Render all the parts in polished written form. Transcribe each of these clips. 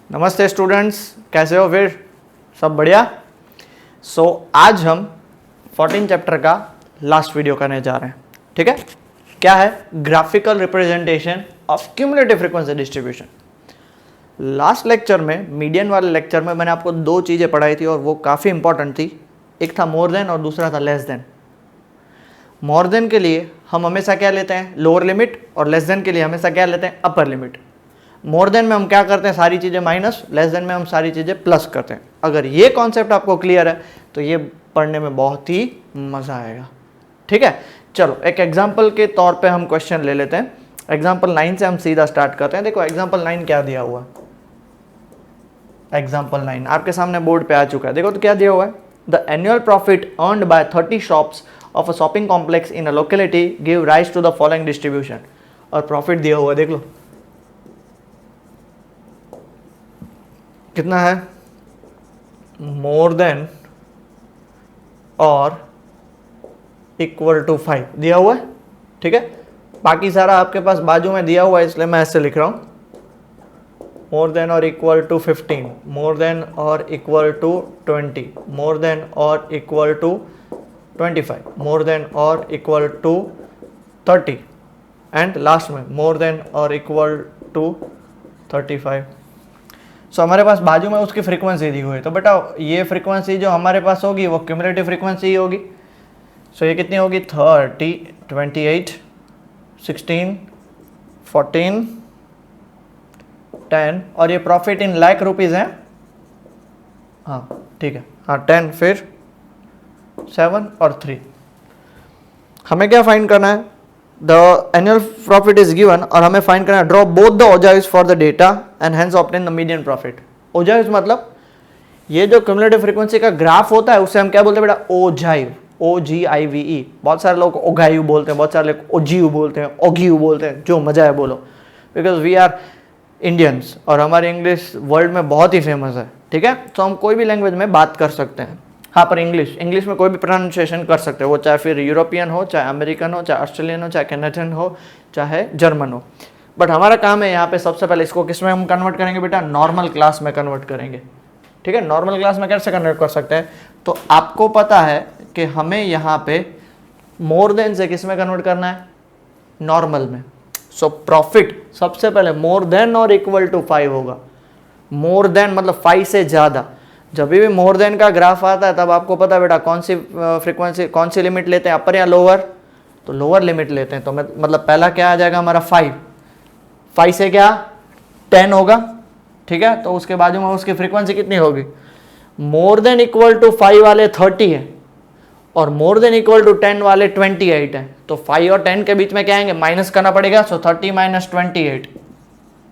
नमस्ते स्टूडेंट्स, कैसे हो फिर? सब बढ़िया। आज हम 14 चैप्टर का लास्ट वीडियो करने जा रहे हैं। ठीक है, क्या है? Graphical representation of cumulative frequency distribution. Last lecture में, मीडियन वाले लेक्चर में, मैंने आपको दो चीज़ें पढ़ाई थी और वो काफ़ी इंपॉर्टेंट थी। एक था मोर देन और दूसरा था लेस देन। मोर देन के लिए हम हमेशा क्या लेते हैं? Lower limit. और लेस देन के लिए हमेशा क्या लेते हैं? Upper limit. मोर देन में हम क्या करते हैं? सारी चीज़ें माइनस। लेस देन में हम सारी चीज़ें प्लस करते हैं। अगर ये कॉन्सेप्ट आपको क्लियर है तो ये पढ़ने में बहुत ही मज़ा आएगा। ठीक है, चलो एक एग्जाम्पल के तौर पे हम क्वेश्चन ले लेते हैं। एग्जाम्पल 9 से हम सीधा स्टार्ट करते हैं। देखो एग्जाम्पल 9 क्या दिया हुआ है। एग्जाम्पल 9 आपके सामने बोर्ड पे आ चुका है। देखो तो क्या दिया हुआ है? The annual profit earned by 30 shops of a shopping complex in a locality give rise to the following distribution. और प्रॉफिट दिया हुआ है, देख लो कितना है? More than or equal to 5 दिया हुआ है। ठीक है, बाकी सारा आपके पास बाजू में दिया हुआ है, इसलिए मैं ऐसे लिख रहा हूं। मोर than or equal to 15, more than or equal to 20, more than or equal to 25, more than or equal to 30 and last में मोर देन और इक्वल टू 35। सो हमारे पास बाजू में उसकी फ्रीक्वेंसी दी हुई है। तो बेटा ये फ्रीक्वेंसी जो हमारे पास होगी वो क्यूमुलेटिव फ्रीक्वेंसी ही होगी। सो ये कितनी होगी? 30, 28, 16, 14, 10 और ये प्रॉफिट इन लाख रुपीज़ है। हाँ ठीक है, हाँ 10, फिर 7 और 3। हमें क्या फाइंड करना है? The annual profit is given और हमें फाइंड करना है draw both the ogives for the data and hence obtain the median profit. Ogives मतलब ये जो क्यूमुलेटिव फ्रीक्वेंसी का ग्राफ होता है उसे हम क्या बोलते हैं बेटा? Ogive, OGIVE। बहुत सारे लोग ओगायु बोलते हैं, बहुत सारे लोग ओजीयू बोलते हैं, ओगीयू बोलते हैं, जो मजा है बोलो, बिकॉज वी आर इंडियंस और हमारी इंग्लिश वर्ल्ड में बहुत ही फेमस है। ठीक है, तो हम कोई भी लैंग्वेज में बात कर सकते हैं। हाँ, पर इंग्लिश में कोई भी प्रोनाउंसिएशन कर सकते हैं, वो चाहे फिर यूरोपियन हो, चाहे अमेरिकन हो, चाहे ऑस्ट्रेलियन हो, चाहे कैनेडियन हो, चाहे जर्मन हो। बट हमारा काम है यहाँ पे सबसे पहले इसको किस में हम कन्वर्ट करेंगे बेटा? नॉर्मल क्लास में कन्वर्ट करेंगे। ठीक है, नॉर्मल क्लास में कैसे कन्वर्ट कर सकते हैं? तो आपको पता है कि हमें यहाँ पे मोर देन से किस में कन्वर्ट करना है? नॉर्मल में। सो प्रॉफिट सबसे पहले मोर देन और इक्वल टू 5 होगा। मोर देन मतलब 5 से ज़्यादा। जब भी मोर देन का ग्राफ आता है तब आपको पता है बेटा कौन सी फ्रीक्वेंसी, कौन सी लिमिट लेते हैं, अपर या लोअर? तो लोअर लिमिट लेते हैं। तो मतलब पहला क्या आ जाएगा हमारा? 5 से क्या? 10 होगा। ठीक है, तो उसके बाजू में उसकी फ्रीक्वेंसी कितनी होगी? मोर देन इक्वल टू 5 वाले 30 है और मोर देन इक्वल टू 10 वाले 28 है। तो 5 और 10 के बीच में क्या आएंगे? माइनस करना पड़ेगा। सो 30 माइनस 28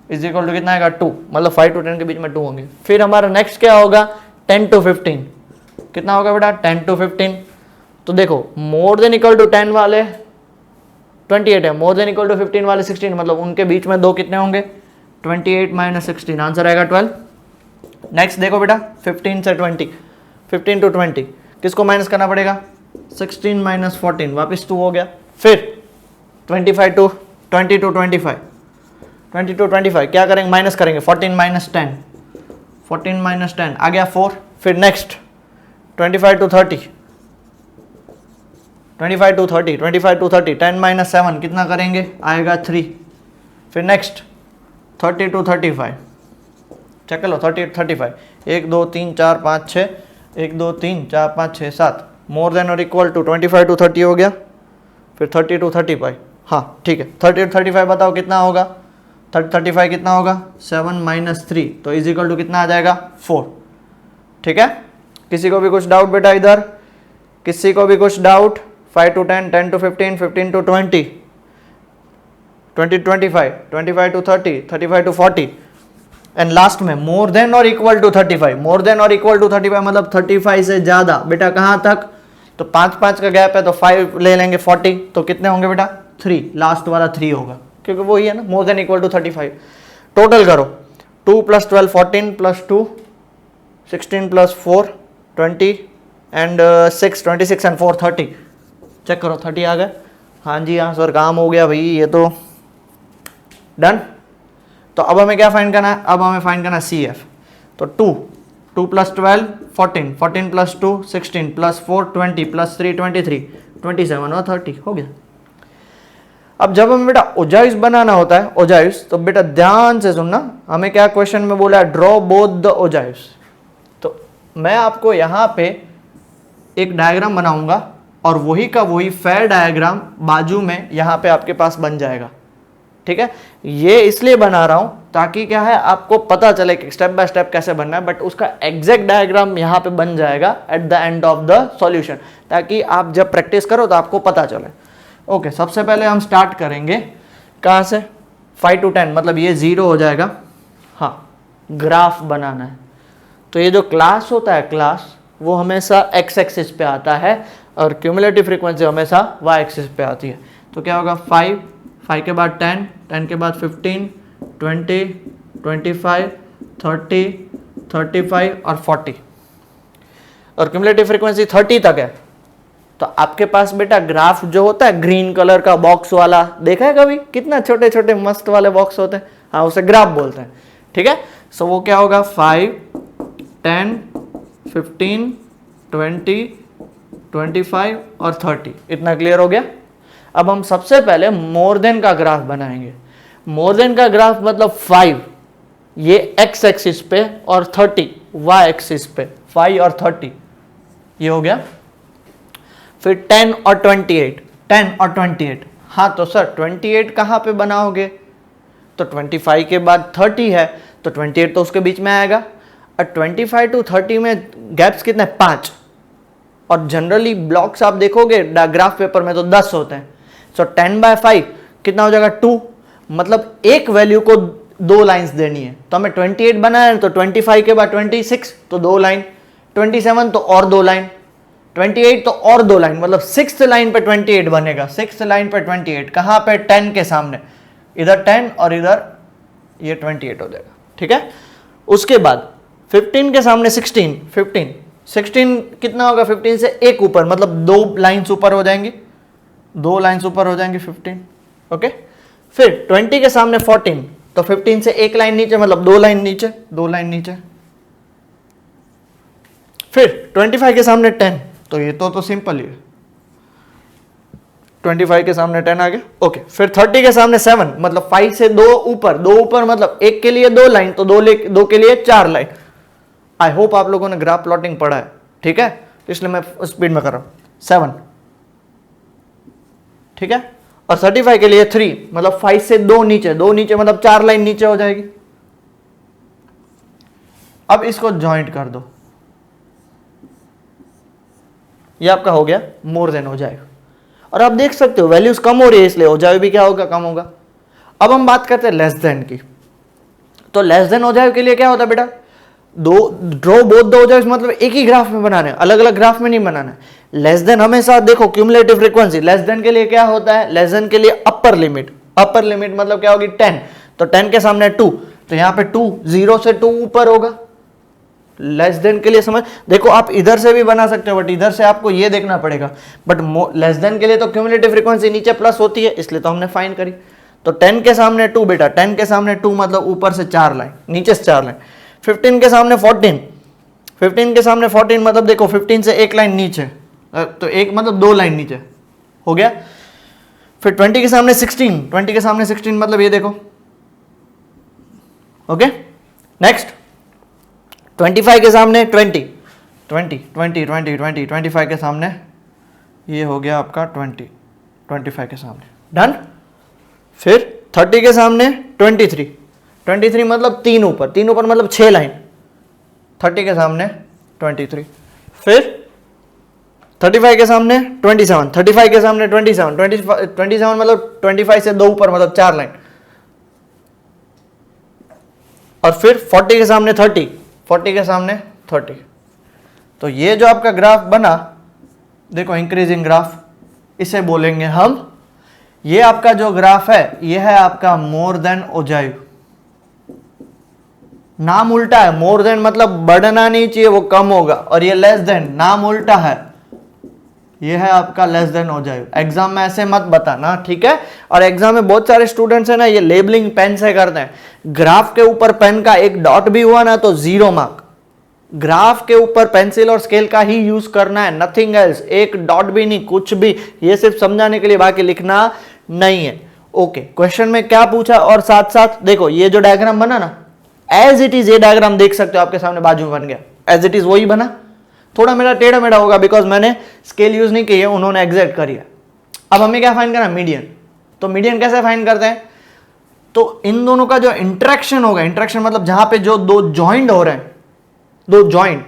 इज इक्वल टू कितना आएगा? 2। मतलब 5 to 10 के बीच में 2 होंगे। फिर हमारा नेक्स्ट क्या होगा? 10 to 15। कितना होगा बेटा? 10 to 15। तो देखो मोर देन इक्वल टू 10 वाले 28 है, मोर देन इक्वल टू 15 वाले 16, मतलब उनके बीच में 2 कितने होंगे? 28 माइनस 16, आंसर आएगा 12। नेक्स्ट देखो बेटा 15 से 20, 15 to 20 किसको माइनस करना पड़ेगा? 16 माइनस 14, वापिस 2 हो गया। फिर 25 to 20 to 25, 20 to 25 क्या करेंगे? माइनस करेंगे। 14 माइनस 10, 14 माइनस 10 आ गया 4। फिर next 25 to 30, 25 to 30, 25 to 30, 10 minus 7 कितना करेंगे? आएगा 3। फिर नेक्स्ट 30 to 35, चेक कर लो। 30 to 35, 1 2 3 4 5 6, 1 2 3 4 5 6 7, more than or equal to 25 to 30 हो गया। फिर 30 to 35, हाँ ठीक है। 30 to 35 बताओ कितना होगा? 35 कितना होगा? 7 माइनस 3, तो इज इक्वल टू कितना आ जाएगा? 4। ठीक है, किसी को भी कुछ डाउट बेटा इधर? किसी को भी कुछ doubt? 5 to 10, 10 to 15, 15 to 20, 20 to 25, 25 to 30, 35 to 40 and last में मोर than or equal to 35। More than or equal to 35 मतलब 35 से ज्यादा। बेटा कहाँ तक? तो 5 का गैप है तो 5 ले लेंगे 40, तो कितने होंगे बेटा? 3। लास्ट वाला 3 होगा क्योंकि वही है ना, more than equal to 35। Total करो 2 + 12 14 + 2 16 + 4 20 एंड 6 26 एंड 4 30। चेक करो 30 आ गए। हाँ जी हाँ सर, काम हो गया भाई, ये तो डन। तो अब हमें क्या फाइंड करना है, अब हमें फाइंड करना है CF। तो 2 प्लस 12 14, 14 प्लस 2 16 प्लस 4 20 प्लस 3 23 27 और 30 हो गया। अब जब हमें बेटा ओजाइव्स बनाना होता है, ओजाइव्स, तो बेटा ध्यान से सुनना, हमें क्या क्वेश्चन में बोला है, ड्रॉ बोथ द ओजाइव्स। तो मैं आपको यहाँ पे एक डायग्राम बनाऊंगा और वही का वही फेयर डायग्राम बाजू में यहाँ पे आपके पास बन जाएगा, ठीक है। ये इसलिए बना रहा हूँ ताकि क्या है, आपको पता चले कि स्टेप बाय स्टेप कैसे बनना है, बट उसका एग्जैक्ट डायग्राम यहाँ पे बन जाएगा at the end of the solution, ताकि आप जब प्रैक्टिस करो तो आपको पता चले। ओके, सबसे पहले हम स्टार्ट करेंगे कहाँ से, 5 to 10, मतलब ये 0 हो जाएगा। हाँ, ग्राफ बनाना है तो ये जो क्लास होता है, क्लास, वो हमेशा x एक्सिस पे आता है और क्यूमुलेटिव फ्रीक्वेंसी हमेशा y एक्सिस पे आती है। तो क्या होगा, 5 के बाद 10, 10 के बाद 15, 20, 25, 30, 35 और 40, और क्यूमुलेटिव फ्रीक्वेंसी 30 तक है। तो आपके पास बेटा ग्राफ जो होता है ग्रीन कलर का बॉक्स वाला, देखा है कभी, कितना छोटे छोटे मस्त वाले बॉक्स होते हैं, हाँ उसे ग्राफ बोलते हैं, ठीक है। सो वो क्या होगा, 5, 10, 15, 20, 25 और 30, इतना क्लियर हो गया। अब हम सबसे पहले मोर देन का ग्राफ बनाएंगे। मोर देन का ग्राफ मतलब 5 ये x एक्सिस पे और 30 y एक्सिस पे, 5 और 30 ये हो गया। फिर 10 और 28, 10 और 28, हाँ तो सर 28 कहाँ पे बनाओगे, तो 25 के बाद 30 है तो 28 तो उसके बीच में आएगा, और 25 to 30 में गैप्स कितने, 5, और जनरली ब्लॉक्स आप देखोगे ग्राफ पेपर में तो 10 होते हैं। सो 10/5 कितना हो जाएगा, 2, मतलब एक वैल्यू को 2 लाइंस देनी है। तो हमें 28 बनाना है तो 25 के बाद 26 तो 2 लाइन, 27 तो और 2 लाइन, 28 तो और 2 लाइन, मतलब 6th लाइन पे 28 बनेगा। 6th लाइन पे 28 कहाँ पे, 10 के सामने, इधर 10 और इधर ये 28 हो जाएगा, ठीक है। उसके बाद 15 के सामने 16, 16 कितना होगा, 15 से एक ऊपर, मतलब 2 लाइन्स ऊपर हो जाएंगी, 2 लाइन्स ऊपर हो जाएंगी 15, ओके। फिर 20 के सामने 14, तो 15 से एक लाइन नीचे, मतलब 2 लाइन नीचे, 2 लाइन नीचे। फिर 25 के सामने 10, तो ये तो सिंपल ही है, 25 के सामने 10 आ गया, ओके। फिर 30 के सामने 7, मतलब 5 से 2 ऊपर, 2 ऊपर मतलब एक के लिए 2 लाइन, तो 2 के लिए 4 लाइन। आई होप आप लोगों ने ग्राफ प्लॉटिंग पढ़ा है, ठीक है, इसलिए मैं स्पीड में कर रहा हूं, 7, ठीक है। और 35 के लिए 3, मतलब 5 से 2 नीचे, 2 नीचे मतलब 4 लाइन नीचे हो जाएगी। अब इसको ज्वाइंट कर दो, ये आपका हो गया मोर देन हो जाएगा। और आप देख सकते हो वैल्यूज कम हो रही है, इसलिए हो जाए भी क्या होगा, कम होगा। अब हम बात करते हैं लेस देन की। तो लेस देन हो जाए के लिए क्या होता है बेटा, ड्रॉ बोथ द हो जाए, मतलब एक ही ग्राफ में बनाना है, अलग अलग ग्राफ में नहीं बनाना है। लेस देन हमेशा देखो क्यूमुलेटिव फ्रीक्वेंसी, लेस देन के लिए क्या होता है, लेस देन के लिए अपर लिमिट, अपर लिमिट मतलब क्या होगी, 10, तो 10 के सामने 2, तो यहाँ पे 2, 0 से 2 ऊपर होगा। लेस देन के लिए समझ, देखो आप इधर से भी बना सकते हो, बट इधर से आपको ये देखना पड़ेगा, बट लेस देन के लिए तो क्यूमुलेटिव फ्रीक्वेंसी नीचे प्लस होती है, इसलिए तो हमने फाइंड करी। तो 10 के सामने 2 बेटा, 10 के सामने 2 मतलब ऊपर से 4 लाइन, नीचे से 4 लाइन। 15 के सामने 14, 15 के सामने 14 मतलब देखो 15 से एक लाइन नीचे, तो एक मतलब 2 लाइन नीचे हो गया। फिर 20 के सामने 16, 20 के सामने 16 मतलब ये देखो, ओके। नेक्स्ट 25 के सामने 20, 20, 20, 20, 20, 25 के सामने ये हो गया आपका 20, 25 के सामने, डन। फिर 30 के सामने 23, 23 मतलब 3 ऊपर, 3 ऊपर मतलब 6 लाइन, 30 के सामने 23। फिर 35 के सामने 27, 35 के सामने 27, 27 मतलब 25 से 2 ऊपर मतलब 4 लाइन। और फिर 40 के सामने 30, 40 के सामने 30। तो ये जो आपका ग्राफ बना, देखो इंक्रीजिंग ग्राफ, इसे बोलेंगे हम, ये आपका जो ग्राफ है ये है आपका मोर देन ओजाइव। नाम उल्टा है, मोर देन मतलब बढ़ना नहीं चाहिए, वो कम होगा, और ये लेस देन नाम उल्टा है, ये है आपका लेस देन ओजाइव। एग्जाम में ऐसे मत बताना, ठीक है। और एग्जाम में बहुत सारे स्टूडेंट्स है ना, ये लेबलिंग पेन से करते हैं। ग्राफ के ऊपर पेन का एक डॉट भी हुआ ना तो 0 मार्क। ग्राफ के ऊपर पेंसिल और स्केल का ही यूज करना है, नथिंग एल्स। एक डॉट भी नहीं, कुछ भी, ये सिर्फ समझाने के लिए, बाकी लिखना नहीं है। ओके, क्वेश्चन में क्या पूछा, और साथ साथ देखो ये जो डायग्राम बना ना, एज इट इज ये डायग्राम देख सकते हो आपके सामने बाजू में बन गया, एज इट इज वही बना। थोड़ा मेरा टेढ़ा मेढ़ा होगा बिकॉज मैंने स्केल यूज नहीं की है, उन्होंने एग्जैक्ट करी है। अब हमें क्या फाइंड करना है, मीडियन। तो मीडियन कैसे फाइंड करते हैं, तो इन दोनों का जो इंटरेक्शन होगा, इंटरेक्शन मतलब जहां पे जो दो जॉइंट हो रहे हैं, दो जॉइंट,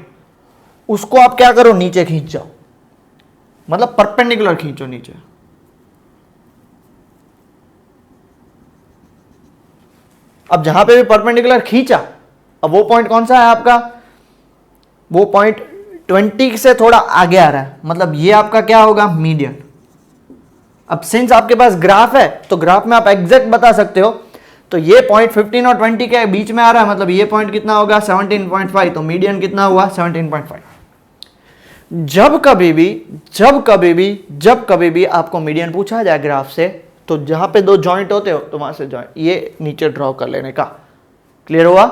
उसको आप क्या करो, नीचे खींच जाओ, मतलब परपेंडिकुलर खींचो नीचे। अब जहां पे भी परपेंडिकुलर खींचा, अब वो पॉइंट कौन सा है आपका, वो पॉइंट 20 से थोड़ा आगे आ रहा है, मतलब ये आपका क्या होगा, मीडियन। अब सिंस आपके पास ग्राफ है तो ग्राफ में आप एग्जैक्ट बता सकते हो, तो ये पॉइंट 15 और 20 के बीच में आ रहा है, मतलब ये पॉइंट कितना होगा, 17.5, तो मीडियन कितना हुआ, 17.5। जब कभी भी आपको मीडियन पूछा जाए ग्राफ से, तो जहां पे दो जॉइंट होते हो तो वहां से जॉइंट ये नीचे ड्रॉ कर लेने का। क्लियर हुआ,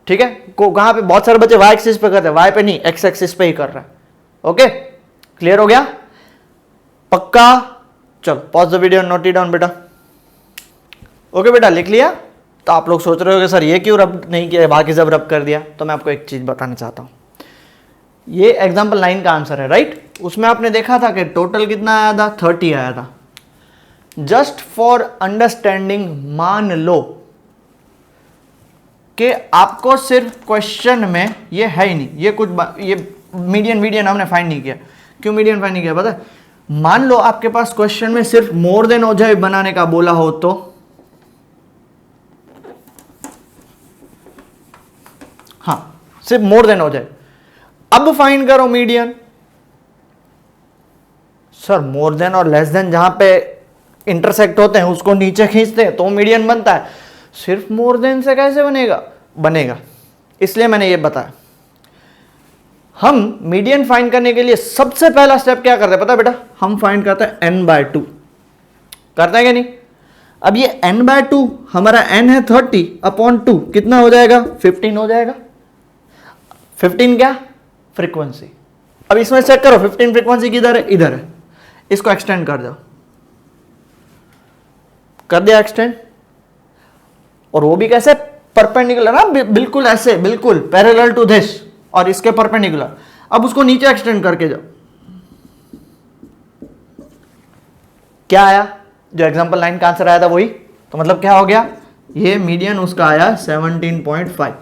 ठीक है। कहां पे बहुत सारे बच्चे वाई एक्सिस पे करते हैं, वाई पे नहीं, एक्स एक्सिस पे ही कर रहा है। ओके, क्लियर हो गया, पक्का। चलो pause the video, note it down बेटा। ओके बेटा, लिख लिया। तो आप लोग सोच रहे हो कि सर ये क्यों रब नहीं किया, बाकी सब रब कर दिया। तो मैं आपको एक चीज बताना चाहता हूं, ये एग्जाम्पल 9 का आंसर है, राइट। उसमें आपने देखा था कि टोटल कितना आया था, 30 आया था। जस्ट फॉर अंडरस्टैंडिंग, मान लो कि आपको सिर्फ क्वेश्चन में ये है ही नहीं, ये कुछ ये मीडियन हमने फाइंड नहीं किया। क्यों मीडियन फाइंड नहीं किया पता है, मान लो आपके पास क्वेश्चन में सिर्फ मोर देन ओजाइव बनाने का बोला हो, तो हाँ, सिर्फ मोर देन ओजाइव। अब फाइंड करो मीडियन। सर मोर देन और लेस देन जहां पे इंटरसेक्ट होते हैं उसको नीचे खींचते हैं तो मीडियन बनता है, सिर्फ मोर देन से कैसे बनेगा। इसलिए मैंने ये बताया, हम मीडियन फाइंड करने के लिए सबसे पहला स्टेप क्या करते हैं पता है बेटा, हम फाइंड करते हैं n/2, करते हैं क्या नहीं। अब ये n/2 हमारा n है 30/2, कितना हो जाएगा, 15 हो जाएगा। 15 क्या, फ्रीक्वेंसी। अब इसमें चेक करो 15 फ्रीक्वेंसी किधर है, इधर है। इसको एक्सटेंड कर दो, कर दिया एक्सटेंड, और वो भी कैसे, परपेंडिकुलर ना, बिल्कुल ऐसे, बिल्कुल पैरेलल टू दिस, और इसके परपेंडिकुलर। अब उसको नीचे एक्सटेंड करके जाओ, क्या आया, जो एग्जांपल 9 का आंसर आया था वही। तो मतलब क्या हो गया, ये मीडियन उसका आया 17.5।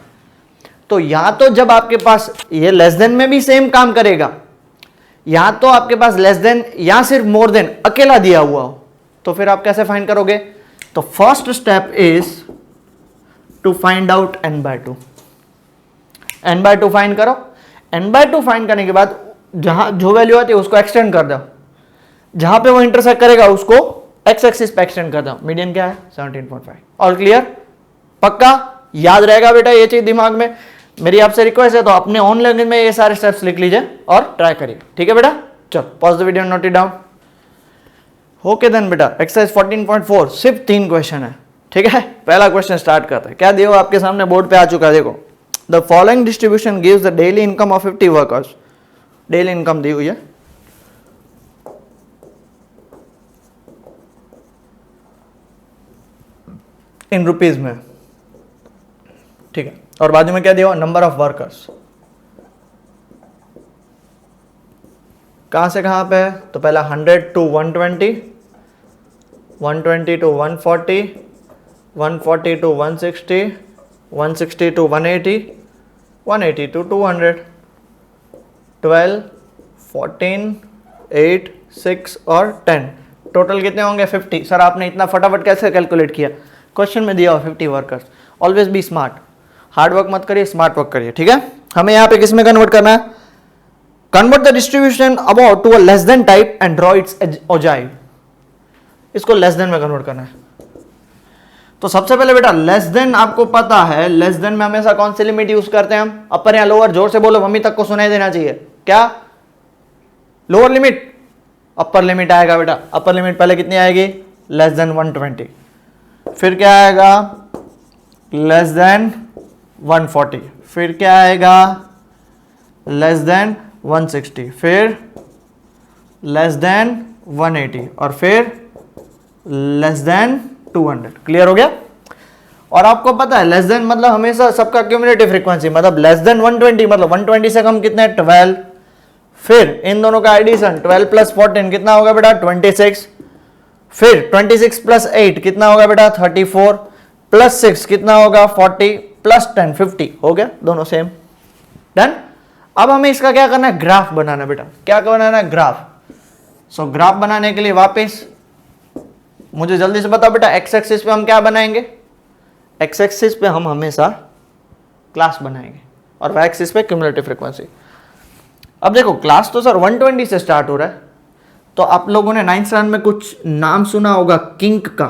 तो या तो जब आपके पास ये लेस देन में भी सेम काम करेगा, या तो आपके पास लेस देन या सिर्फ मोर देन अकेला दिया हुआ हो, तो फिर आप कैसे फाइंड करोगे। तो first step is to find out n/2। n/2 find करो। n/2 फाइंड करने के बाद जहां जो वैल्यू आती है उसको एक्सटेंड कर दो, जहां पे वो इंटरसेक्ट करेगा उसको x एक्सिस पे एक्सटेंड कर दो। मीडियन क्या है, 17.5। ऑल क्लियर, पक्का याद रहेगा बेटा ये चीज दिमाग में। मेरी आपसे रिक्वेस्ट है तो अपने ऑन लैंग्वेज में ये सारे स्टेप्स लिख लीजिए और ट्राई करिए, ठीक है बेटा। चलो pause the video, note it down. Okay then बेटा, एक्सरसाइज 14.4 सिर्फ 3 क्वेश्चन है, ठीक है। पहला क्वेश्चन स्टार्ट करते हैं। क्या दिया हुआ आपके सामने बोर्ड पे आ चुका है, देखो। The following distribution gives the daily income of 50 workers. Daily income दी हुई है, इन रुपीज में, ठीक है। और बाजू में क्या दिया हुआ, नंबर ऑफ वर्कर्स। कहां से कहां पे है, तो पहला 100 to 120, 120 to 140, 140 to 160, 160 to 180, 180 to 200, 12, 14, 8, 6 और 10। टोटल कितने होंगे, 50। सर आपने इतना फटाफट कैसे कैलकुलेट किया, क्वेश्चन में दिया हुआ 50 workers. Always be smart, hard work मत करिए, स्मार्ट वर्क करिए, ठीक है। हमें यहाँ पे किस में कन्वर्ट करना है, convert the distribution about to a less than type and draw its ogive. इसको लेस देन में कन्वर्ट करना है। तो सबसे पहले बेटा लेस देन आपको पता है, लेस देन में हमेशा कौन सी लिमिट यूज करते हैं हम, अपर या लोअर। जोर से बोलो, मम्मी तक को सुनाई देना चाहिए। क्या, लोअर लिमिट। अपर लिमिट आएगा बेटा, अपर लिमिट पहले कितनी आएगी, लेस देन 120, फिर क्या आएगा, लेस देन 140, फिर क्या आएगा, लेस देन 160, फिर लेस देन 180 और फिर लेस देन 200। क्लियर हो गया। और आपको पता है लेस देन मतलब हमेशा सबका क्यूमुलेटिव फ्रीक्वेंसी, मतलब लेस देन 120 मतलब 120 से कम कितने, 12, फिर इन दोनों का एडिशन 12 प्लस 14 कितना होगा बेटा, 26, फिर 26 प्लस 8 कितना होगा बेटा, 34, प्लस 6 कितना होगा, 40, प्लस 10 50, हो गया, दोनों सेम, डन। अब हमें इसका क्या करना है, ग्राफ बनाना बेटा, क्या बनाना है, ग्राफ। सो ग्राफ बनाने के लिए वापस मुझे जल्दी से बताओ बेटा, एक्स एक्सिस पे हम क्या बनाएंगे, एक्स एक्सिस पे हम हमेशा क्लास बनाएंगे और वाई एक्सिस पे क्यूमुलेटिव फ्रीक्वेंसी। अब देखो क्लास तो सर 120 से स्टार्ट हो रहा है, तो आप लोगों ने 9th स्टैंडर्ड में कुछ नाम सुना होगा किंक का,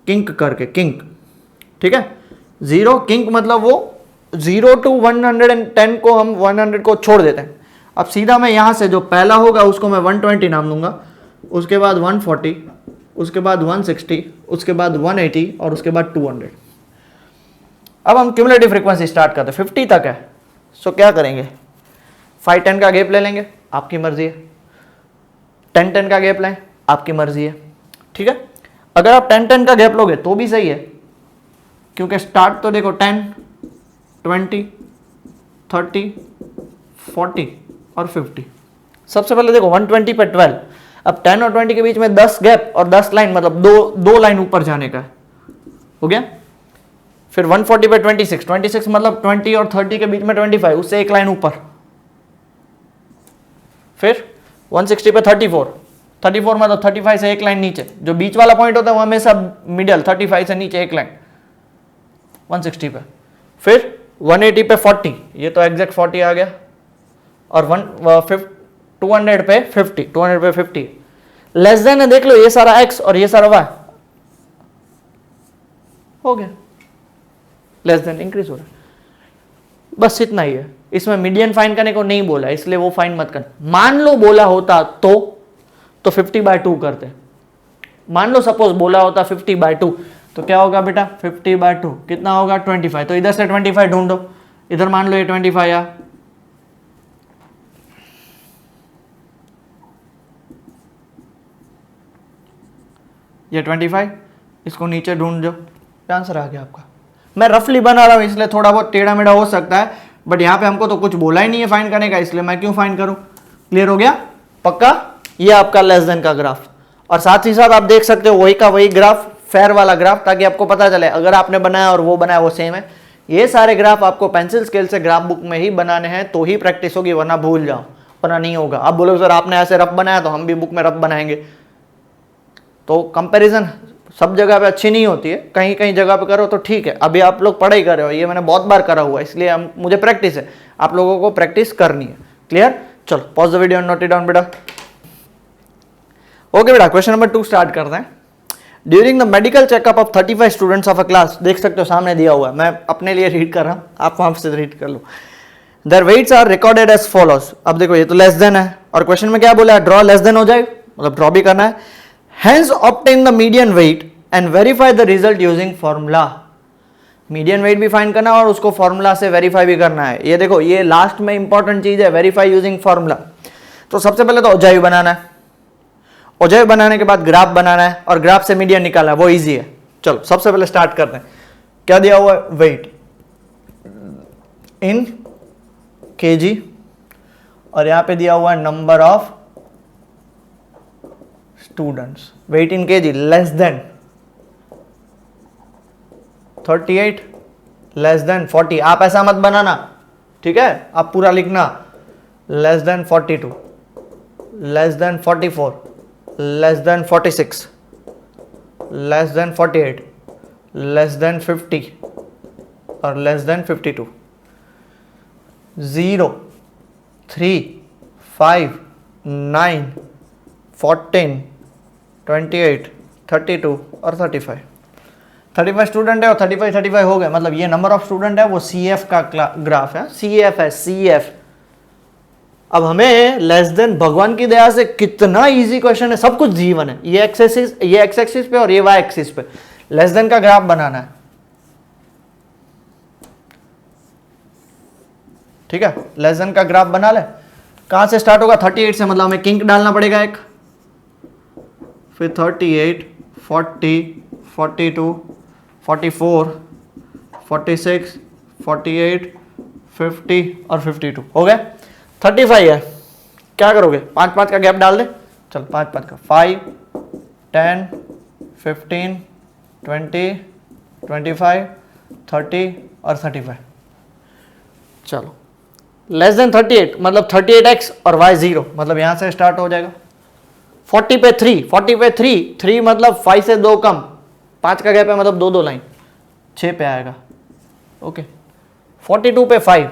किंक करके, किंक, ठीक है, 0 किंक मतलब वो 0 to 110 को हम 100 को छोड़ देते हैं। अब सीधा मैं यहां से जो पहला होगा उसको मैं 120 नाम दूंगा, उसके बाद 140, उसके बाद 160, उसके बाद 180 और उसके बाद 200। अब हम क्यूमुलेटिव फ्रीक्वेंसी स्टार्ट करते हैं, 50 तक है। सो क्या करेंगे, 5-10 का गैप ले लेंगे, आपकी मर्जी है, 10-10 का गैप लें, आपकी मर्जी है, ठीक है। अगर आप 10-10 का गैप लोगे तो भी सही है, क्योंकि स्टार्ट तो देखो 10, 20, 30, 40 और 50। सबसे पहले देखो 120 पे 12, अब 10 और 20 के बीच में 10 गैप और 10 लाइन, मतलब दो लाइन ऊपर जाने का है, हो गया। फिर 140 पे 26 मतलब 20 और 30 के बीच में 25, उससे एक लाइन ऊपर। फिर 160 पे 34 मतलब 35 से एक लाइन नीचे, जो बीच वाला पॉइंट होता है वो हमेशा मिडिल, 35 से नीचे एक लाइन 160 पे। फिर 180 पे 40, ये तो एग्जैक्ट 40 आ गया, और 200 पे 50, लेस देन है, देख लो ये सारा x और ये सारा y हो गया, लेस देन इंक्रीज हो रहा है, बस इतना ही है। इसमें मीडियन फाइंड करने को नहीं बोला, इसलिए वो फाइंड मत करना। मान लो बोला होता तो 50/2 करते, मान लो सपोज बोला होता 50/2, तो क्या होगा बेटा, 50/2 कितना होगा, 25, तो इधर से 25 ढूंढो, इधर मान लो ये 25 आया, ये 25, इसको नीचे ढूंढ दो, आंसर आ गया आपका। मैं रफली बना रहा हूं इसलिए थोड़ा बहुत टेढ़ा मेढ़ा हो सकता है, बट यहाँ पे हमको तो कुछ बोला ही नहीं है फाइंड करने का, इसलिए मैं क्यों फाइंड करूं। क्लियर हो गया, पक्का। ये आपका लेस देन का ग्राफ, और साथ ही साथ आप देख सकते हो वही का वही ग्राफ, फेयर वाला ग्राफ, ताकि आपको पता चले अगर आपने बनाया और वो बनाया वो सेम है। ये सारे ग्राफ आपको पेंसिल स्केल से ग्राफ बुक में ही बनाने हैं, तो ही प्रैक्टिस होगी, वरना भूल जाओ, वरना नहीं होगा। आप बोलो सर आपने ऐसे रफ बनाया तो हम भी बुक में रफ बनाएंगे, तो कंपैरिजन सब जगह पे अच्छी नहीं होती है, कहीं कहीं जगह पे करो तो ठीक है। अभी आप लोग पढ़ाई कर रहे हो, ये मैंने बहुत बार करा हुआ है, इसलिए मुझे प्रैक्टिस है, आप लोगों को प्रैक्टिस करनी है। क्लियर, चलो pause the video and note it down बेटा। ओके बेटा, क्वेश्चन नंबर 2 स्टार्ट करते हैं। During the medical checkup of 35 students of a class, देख सकते हो सामने दिया हुआ है, मैं अपने लिए रीड कर रहा हूँ, आप वहां से रीड कर लो। Their weights are recorded as follows. अब देखो ये तो लेस देन है, और क्वेश्चन में क्या बोला है, ड्रॉ लेस देन हो जाए, मतलब ड्रॉ भी करना है। Hence obtain the median weight and verify the result using formula। Median weight भी फाइंड करना है और उसको फॉर्मूला से वेरीफाई भी करना है। ये देखो ये लास्ट में इंपॉर्टेंट चीज है, वेरीफाई यूजिंग फॉर्मूला। तो सबसे पहले तो ओजायु बनाना है, ओजायु बनाने के बाद ग्राफ बनाना है, और ग्राफ से मीडियन निकालना है, वो इजी है। चलो सबसे पहले स्टार्ट करते हैं। क्या दिया हुआ है, वेट इन केजी, और यहां पे दिया हुआ है number of students. Weight in KG less than 38, less than 40। आप ऐसा मत बनाना, ठीक है, आप पूरा लिखना, less than 42, less than 44, less than 46, less than 48, less than 50 और लेस देन 52। 0, 3, 5, 9, 14, 28, 32 और 35। 35 स्टूडेंट है और 35 हो गए, मतलब ये नंबर ऑफ स्टूडेंट है, वो CF का ग्राफ है। CF है, CF अब हमें लेस देन, भगवान की दया से कितना इजी क्वेश्चन है, सब कुछ जीवन है, ये एक्स एक्सिस पे और ये वाई एक्सिस पे लेस देन का ग्राफ बनाना है, ठीक है। लेस देन का ग्राफ बना ले, कहां से स्टार्ट होगा 38 से, मतलब हमें किंक डालना पड़ेगा एक, फिर 38, 40, 42, 44, 46, 48, 50 और 52 हो गए। 35 है, क्या करोगे, 5-5 का गैप डाल दे, चल 5-5 का, 5, 10, 15, 20, 25, 30 और 35। चलो लेस देन 38 मतलब 38x और y 0, मतलब यहां से स्टार्ट हो जाएगा। 40 पे 3, 40 पे 3 मतलब 5 से 2 कम, 5 का गैप है मतलब 2 लाइन, 6 पे आएगा, ओके। 42 पे 5,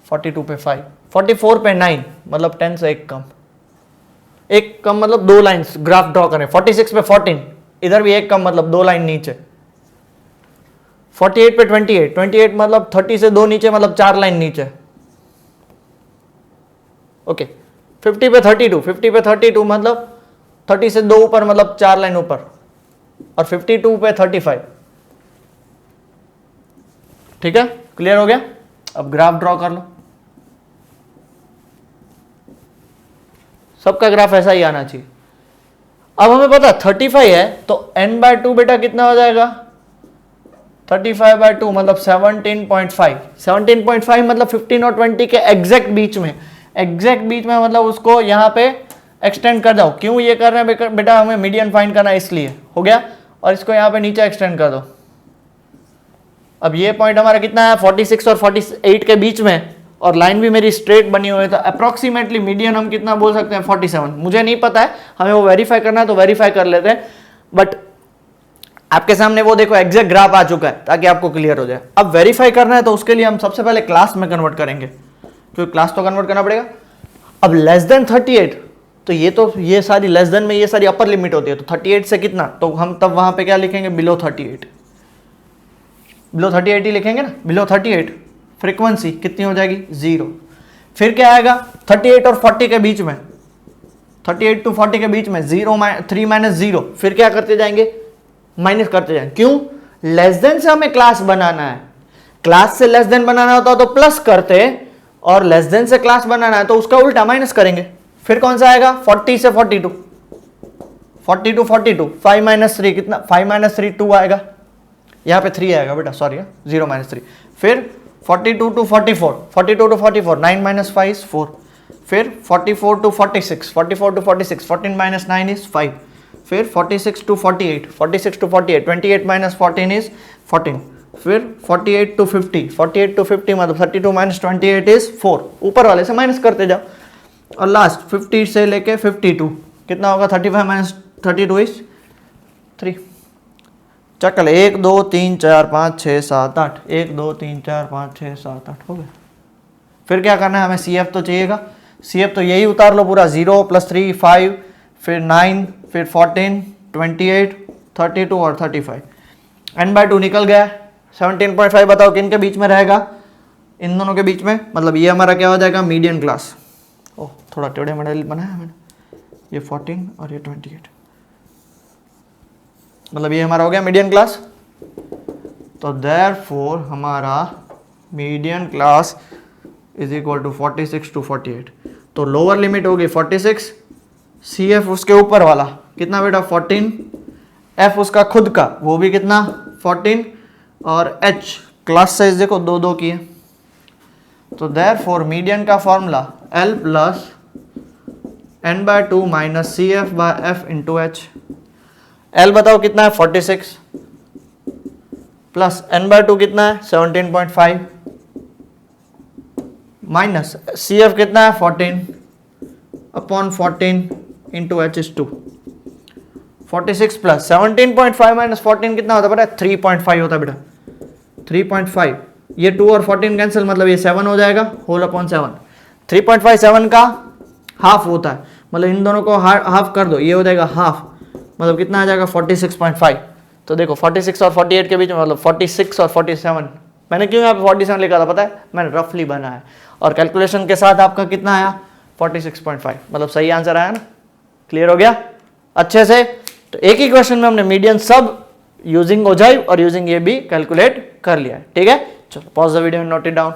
42 पे 5, 44 पे 9 मतलब 10 से 1 कम, 1 कम मतलब 2 लाइन्स ग्राफ ड्रॉ करें। 46 पे 14, इधर भी 1 कम मतलब 2 लाइन नीचे। 48 पे 28, 28 मतलब 30 से 2 नीचे मतलब 4 लाइन नीचे, ओके। 50 पे 32, 50 पे 32 मतलब 30 से 2 ऊपर मतलब 4 लाइन ऊपर, और 52 पे 35, ठीक है, क्लियर हो गया। अब ग्राफ ड्रॉ कर लो, सबका ग्राफ ऐसा ही आना चाहिए। अब हमें पता 35 है तो n/2 बेटा कितना हो जाएगा, 35/2 मतलब 17.5, 17.5 मतलब 15 और 20 के एग्जैक्ट बीच में, एग्जैक्ट बीच में मतलब उसको यहाँ पे एक्सटेंड कर जाओ। क्यों ये कर रहे हैं बेटा, हमें मीडियन फाइंड करना है इसलिए, हो गया। और इसको यहाँ पे नीचे एक्सटेंड कर दो। अब ये पॉइंट हमारा कितना है 46 और 48 के बीच में, और लाइन भी मेरी स्ट्रेट बनी हुई है, तो अप्रोक्सीमेटली मीडियन हम कितना बोल सकते हैं 47। मुझे नहीं पता है, हमें वो वेरीफाई करना है तो वेरीफाई कर लेते हैं, बट आपके सामने वो देखो एग्जैक्ट ग्राफ आ चुका है ताकि आपको क्लियर हो जाए। अब वेरीफाई करना है तो उसके लिए हम सबसे पहले क्लास में कन्वर्ट करेंगे, क्योंकि क्लास तो कन्वर्ट करना पड़ेगा। अब लेस देन 38 तो ये सारी लेस देन में ये सारी अपर लिमिट होती है, तो 38 से कितना, तो हम तब वहां पे क्या लिखेंगे, बिलो 38, बिलो 38 ही लिखेंगे ना। बिलो 38 फ्रीक्वेंसी कितनी हो जाएगी 0। फिर क्या आएगा 38 और 40 के बीच में, 38 to 40 के बीच में 3 माइनस 0, फिर क्या करते जाएंगे, माइनस करते जाएंगे। क्यों, लेस देन से हमें क्लास बनाना है, क्लास से लेस देन बनाना होता तो प्लस करते, और लेस देन से क्लास बनाना है तो उसका उल्टा माइनस करेंगे। फिर कौन सा आएगा 40 से 42, 40 to 42, 5 माइनस 3 कितना, 5 माइनस 3 2 आएगा, यहाँ पे 3 आएगा बेटा, सॉरी 0 माइनस 3। फिर 42 to 44, 42 to 44, 9 माइनस 5 इज 4। फिर 44 to 46, 44 to 46, 14 माइनस 9 इज 5। फिर 46 to 48, 46 to 48, 28 माइनस 14 इज 14। फिर 48 to 50, 48 to 50 मतलब 32 माइनस 28 इज 4, ऊपर वाले से माइनस करते जाओ। और लास्ट 50 से लेके 52 कितना होगा, 35 माइनस 32 इज 3। चक्कर 1 2 3 4 5 6 7 8, 1 2 3 4 5 6 7 8 हो गया। फिर क्या करना है, हमें CF तो चाहिएगा, CF तो यही उतार लो पूरा, 0 + 3 5, फिर 9, फिर 14, 28, 32 और 35। n/2 निकल गया। 17.5 बताओ किन के बीच में रहेगा, इन दोनों के बीच में, मतलब ये हमारा क्या हो जाएगा, मीडियन क्लास। ओह थोड़ा टेढ़े मेढ़े बनाया मैंने, ये 14 और ये 28, मतलब ये हमारा हो गया मीडियन क्लास। तो देयरफॉर हमारा median class is equal to 46 to 48। तो लोअर लिमिट होगी 46, CF उसके ऊपर वाला कितना बेटा 14, F उसका खुद का वो भी कितना 14, और H क्लास साइज देखो 2 2 की है। तो देयरफॉर मीडियन का formula L + n/2 minus CF/F into H। L बताओ कितना है 46, प्लस n/2 कितना है 17.5, माइनस CF कितना है 14 upon 14 into H is 2। 46 plus 17.5 minus 14 कितना होता है बेटा, 3.5 होता है बेटा, 3.5। ये 2 और 14 कैंसिल, मतलब ये 7 हो जाएगा, होल अपॉन 7। 3.5 7 का हाफ होता है, मतलब इन दोनों को हाफ कर दो, ये हो जाएगा हाफ, मतलब कितना आ जाएगा 46.5। तो देखो 46 और 48 के बीच में मतलब 46 और 47 मैंने क्यों यहाँ पे 47 लिखा था पता है, मैंने रफली बनाया है, और कैलकुलेशन के साथ आपका कितना आया 46.5, मतलब सही आंसर आया ना। क्लियर हो गया अच्छे से। तो एक ही क्वेश्चन में हमने मीडियन सब यूजिंग ओजाइव और यूजिंग ये भी कैलकुलेट कर लिया है। ठीक है, चलो pause the video and note it down.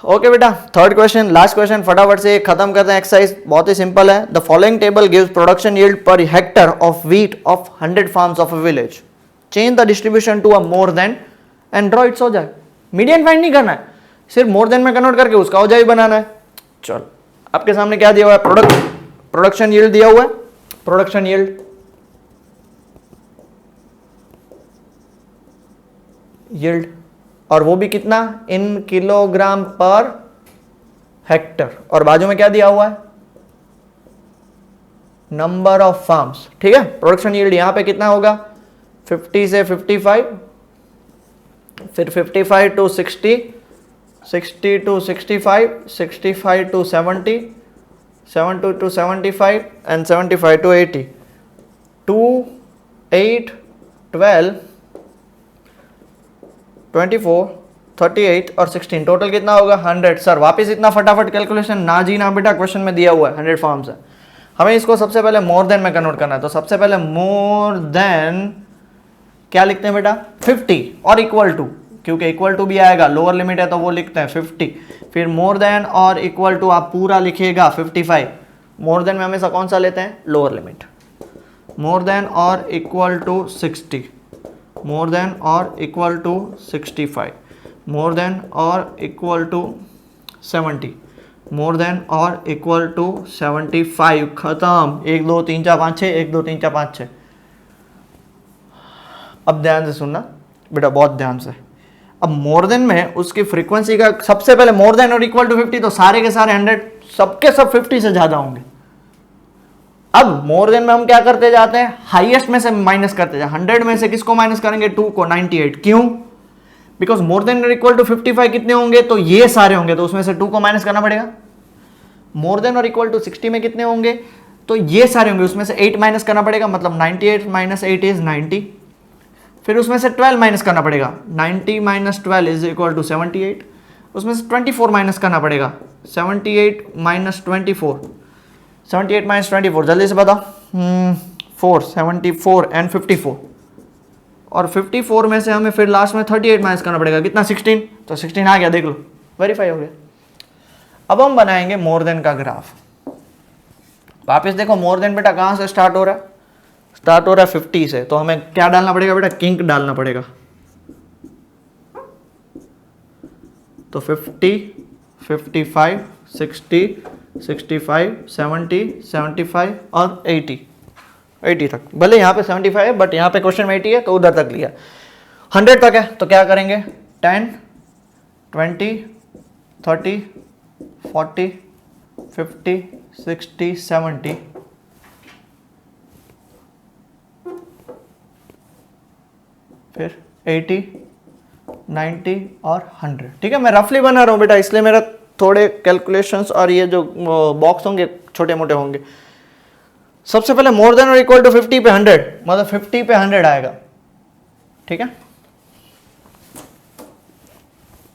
Okay बेटा, थर्ड क्वेश्चन, लास्ट क्वेश्चन, फटाफट से खत्म करते हैं एक्सरसाइज, बहुत ही सिंपल है। The following table gives production yield per hectare of wheat of 100 farms of a village, change the distribution to a more than and draw its ogive. Median find नहीं करना है, सिर्फ मोर देन में convert करके उसका ogive बनाना है। चलो आपके सामने क्या दिया हुआ है, प्रोडक्शन यील्ड दिया हुआ है, प्रोडक्शन यील्ड और वो भी कितना, इन किलोग्राम पर हेक्टर, और बाजू में क्या दिया हुआ है, नंबर ऑफ फार्म्स। ठीक है, प्रोडक्शन यील्ड यहां पे कितना होगा 50 से 55, फिर 55 to 60, 60 to 65, 65 to 70, 70 to 75 and 75 to 80, 2, 8, 12, 24, 38 और 16, टोटल कितना होगा 100। सर वापस इतना फटाफट कैलकुलेशन ना जी ना बेटा, क्वेश्चन में दिया हुआ है 100 फार्म्स है, हमें इसको सबसे पहले मोर देन में कन्वर्ट करना है। तो सबसे पहले मोर देन क्या लिखते हैं बेटा 50 और इक्वल टू, क्योंकि इक्वल टू भी आएगा, लोअर लिमिट है तो वो लिखते हैं 50, फिर मोर देन और इक्वल टू आप पूरा लिखिएगा 55। मोर देन में हमेशा कौन सा लेते हैं, lower limit, more than or equal to 60, more than or equal to 65, more than or equal to 70, more than or equal to 75, खत्म। 1 2 3 4 5 6, 1 2 3 4 5 6। अब ध्यान से सुनना बेटा, बहुत ध्यान से। अब मोर देन में उसकी फ्रीक्वेंसी का सबसे पहले मोर देन और इक्वल टू 50, तो सारे के सारे 100 सबके सब 50 से ज्यादा होंगे। अब मोर देन में हम क्या करते जाते हैं, हाईएस्ट में से माइनस करते जाए, 100 में से किसको माइनस करेंगे, 2 को, 98। क्यों, because more than or equal to 55 कितने होंगे, तो ये सारे होंगे, तो उसमें से 2 को माइनस करना पड़ेगा। मोर देन और इक्वल टू 60 में कितने होंगे, तो ये सारे होंगे, उसमें से 8 माइनस करना पड़ेगा, मतलब 98 माइनस 8 इज 90, फिर उसमें से 12 माइनस करना पड़ेगा, 90 माइनस 12 इज इक्वल टू 78, उसमें से 24 माइनस करना पड़ेगा, 78 माइनस 24, 78 माइनस 24 जल्दी से बताओ, 4, 74 एंड 54, और 54 में से हमें फिर लास्ट में 38 माइनस करना पड़ेगा, कितना 16, तो 16 आ गया, देख लो वेरीफाई हो गया। अब हम बनाएंगे मोर देन का ग्राफ। वापस देखो मोर देन बेटा कहाँ से स्टार्ट हो रहा है, स्टार्ट हो रहा है 50 से, तो हमें क्या डालना पड़ेगा बेटा, किंक डालना पड़ेगा। तो 50, 55, 60, 65, 70, 75 और 80, 80 तक, भले यहाँ पे 75 है बट यहाँ पे क्वेश्चन में 80 है तो उधर तक लिया। 100 तक है तो क्या करेंगे, 10, 20, 30, 40, 50, 60, 70, फिर 80, 90 और 100। ठीक है, मैं रफली बना रहा हूँ बेटा, इसलिए मेरा थोड़े कैलकुलेशंस और ये जो बॉक्स होंगे छोटे मोटे होंगे। सबसे पहले मोर देन और इक्वल टू 50 पे 100, मतलब 50 पे 100 आएगा। ठीक है,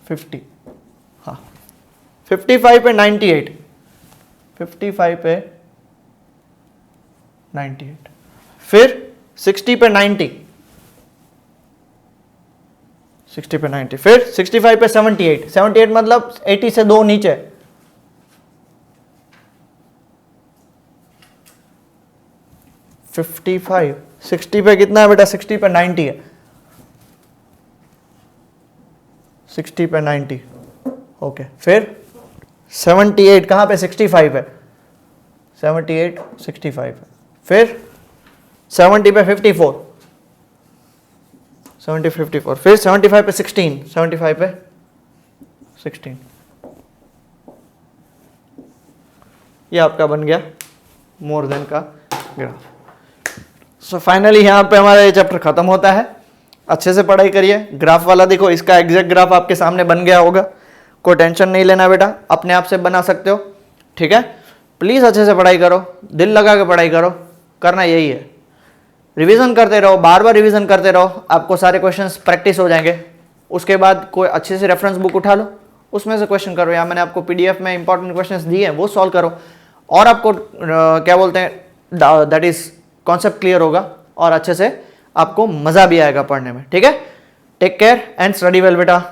50, हाँ 55 पे 98, 55 पे 98, फिर 60 पे 90, 60 पे 90, फिर 65 पे 78, 78 मतलब 80 से 2 नीचे, फिफ्टी 60 पे कितना है बेटा, 60 पे 90 है, 60 पे 90, ओके। फिर 78 कहाँ पे, 65 है, 78 65 है, फिर 70 पे 54, 70 54, फिर 75 पे 16, 75 पे 16, ये आपका बन गया मोर देन का ग्राफ। सो फाइनली यहाँ पे हमारा ये चैप्टर खत्म होता है। अच्छे से पढ़ाई करिए, ग्राफ वाला देखो, इसका एग्जैक्ट ग्राफ आपके सामने बन गया होगा, कोई टेंशन नहीं लेना बेटा, अपने आप से बना सकते हो। ठीक है, प्लीज़ अच्छे से पढ़ाई करो, दिल लगा के पढ़ाई करो, करना यही है। रिवीजन करते रहो, बार बार रिवीजन करते रहो, आपको सारे क्वेश्चंस प्रैक्टिस हो जाएंगे। उसके बाद कोई अच्छे से रेफरेंस बुक उठा लो, उसमें से क्वेश्चन करो, या मैंने आपको पीडीएफ में इंपॉर्टेंट क्वेश्चंस दिए हैं वो सॉल्व करो, और आपको क्या बोलते हैं दैट इज कॉन्सेप्ट क्लियर होगा और अच्छे से आपको मजा भी आएगा पढ़ने में। ठीक है, take care and study well बेटा।